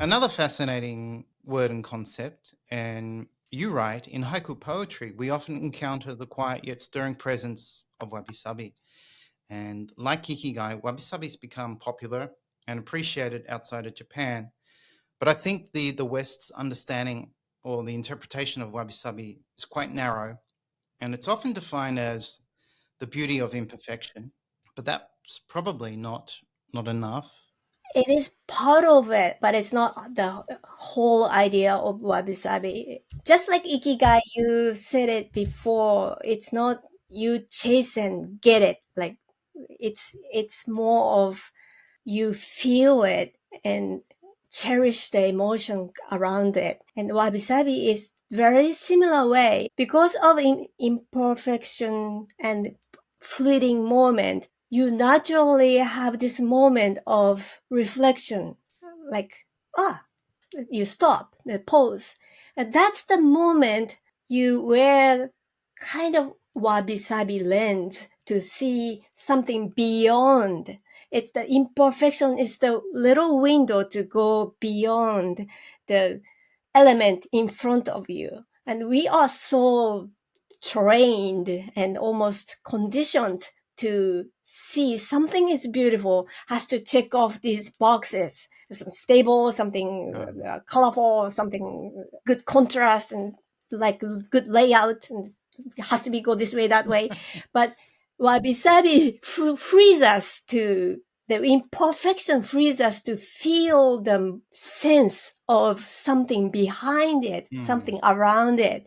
Another fascinating word and concept, and you write, in haiku poetry, we often encounter the quiet yet stirring presence of wabi-sabi. And like ikigai, wabi-sabi's become popular and appreciated outside of Japan. But I think the West's understanding or the interpretation of wabi-sabi is quite narrow, and it's often defined as the beauty of imperfection. But that's probably not enough. It is part of it, but it's not the whole idea of wabi-sabi. Just like ikigai, you said it before. It's not you chase and get it. Like it's more of you feel it and cherish the emotion around it. And wabi-sabi is very similar way because of imperfection and fleeting moment. You naturally have this moment of reflection, like you stop the pause, and that's the moment you wear kind of wabi-sabi lens to see something beyond. It's the imperfection is the little window to go beyond the element in front of you. And we are so trained and almost conditioned to see something is beautiful, has to check off these boxes. Some stable, something colorful, something good contrast, and like good layout, and it has to be go this way, that way. But wabi-sabi frees us to the imperfection frees us to feel the sense of something behind it, something around it.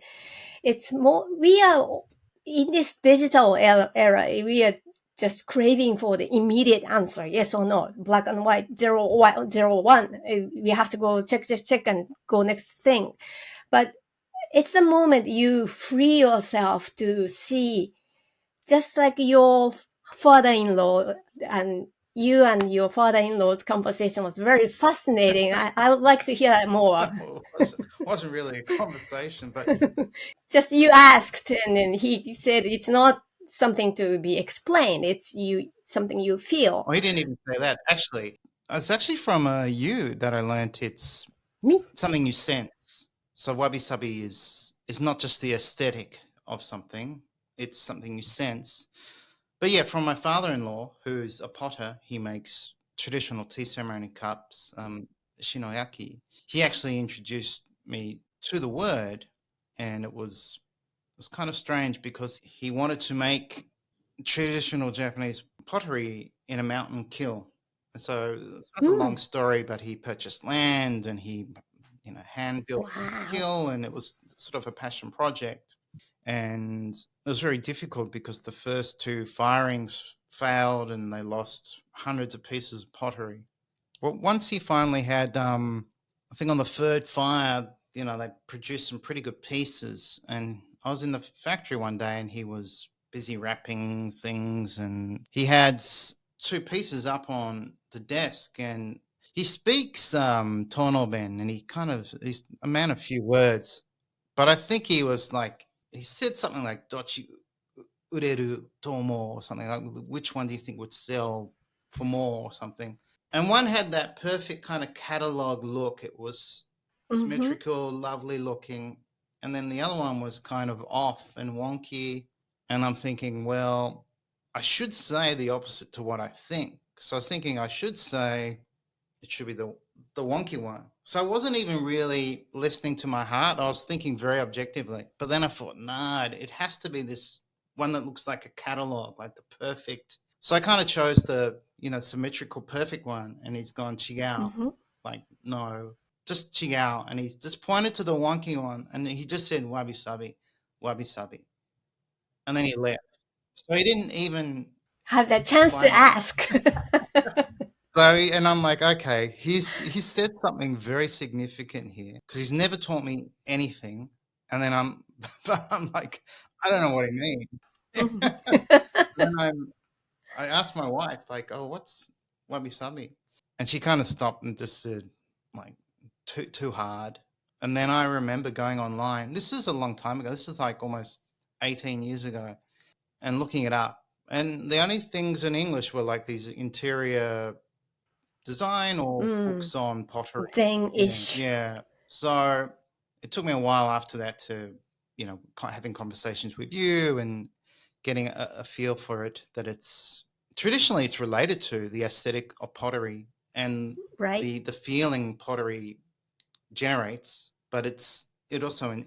It's more, we are in this digital era, we are just craving for the immediate answer, yes or no, black and white, 0, 1. We have to go check and go next thing. But it's the moment you free yourself to see, just like your father-in-law, and you and your father-in-law's conversation was very fascinating. I would like to hear that more. It wasn't really a conversation, but just you asked, and then he said it's not something to be explained. It's something you feel. he didn't even say that. Actually, it's actually from you that I learned it's Me? something you sense. So wabi-sabi is not just the aesthetic of something; it's something you sense. But yeah, from my father-in-law, who's a potter, he makes traditional tea ceremony cups, shinoyaki. He actually introduced me to the word, and it was kind of strange because he wanted to make traditional Japanese pottery in a mountain kill. And so it's not a long story, but he purchased land and he, hand built a kiln, and it was sort of a passion project. And it was very difficult because the first 2 firings failed and they lost hundreds of pieces of pottery. Well, once he finally had, I think on the 3rd fire, they produced some pretty good pieces. And I was in the factory one day and he was busy wrapping things, and he had 2 pieces up on the desk, and he speaks Tonoben, and he's a man of few words. But I think he was like, he said something like "dochi ureru tomo" or something like, which one do you think would sell for more or something? And one had that perfect kind of catalog look. It was symmetrical, lovely looking. And then the other one was kind of off and wonky. And I'm thinking, well, I should say the opposite to what I think. So I was thinking I should say it should be the wonky one. So I wasn't even really listening to my heart. I was thinking very objectively. But then I thought, nah, it has to be this one that looks like a catalog, like the perfect. So I kind of chose the, symmetrical perfect one, and he's gone Chigao. Like, no, just Chigao. And he's just pointed to the wonky one, and he just said wabi-sabi, wabi-sabi. And then he left. So he didn't even have the chance to ask. So, and I'm like, okay, he said something very significant here because he's never taught me anything. And then I'm like, I don't know what he means. Then I asked my wife, like, oh, what's wabi-sabi? And she kind of stopped and just said, like, too hard. And then I remember going online. This is a long time ago. This is like almost 18 years ago, and looking it up. And the only things in English were like these interior design or books on pottery. Zen-ish. Yeah. So it took me a while after that to, having conversations with you and getting a feel for it, that it's traditionally it's related to the aesthetic of pottery and Right. the feeling pottery generates, but it also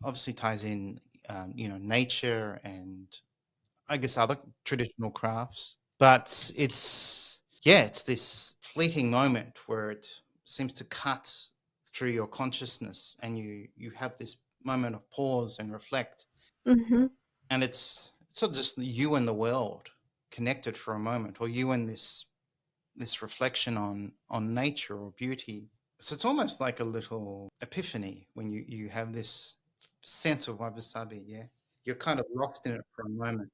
obviously ties in, nature and I guess other traditional crafts. But it's this fleeting moment where it seems to cut through your consciousness, and you have this moment of pause and reflect, Mm-hmm. and it's sort of just you and the world connected for a moment, or you and this reflection on nature or beauty. So it's almost like a little epiphany when you have this sense of wabi-sabi. Yeah, you're kind of lost in it for a moment.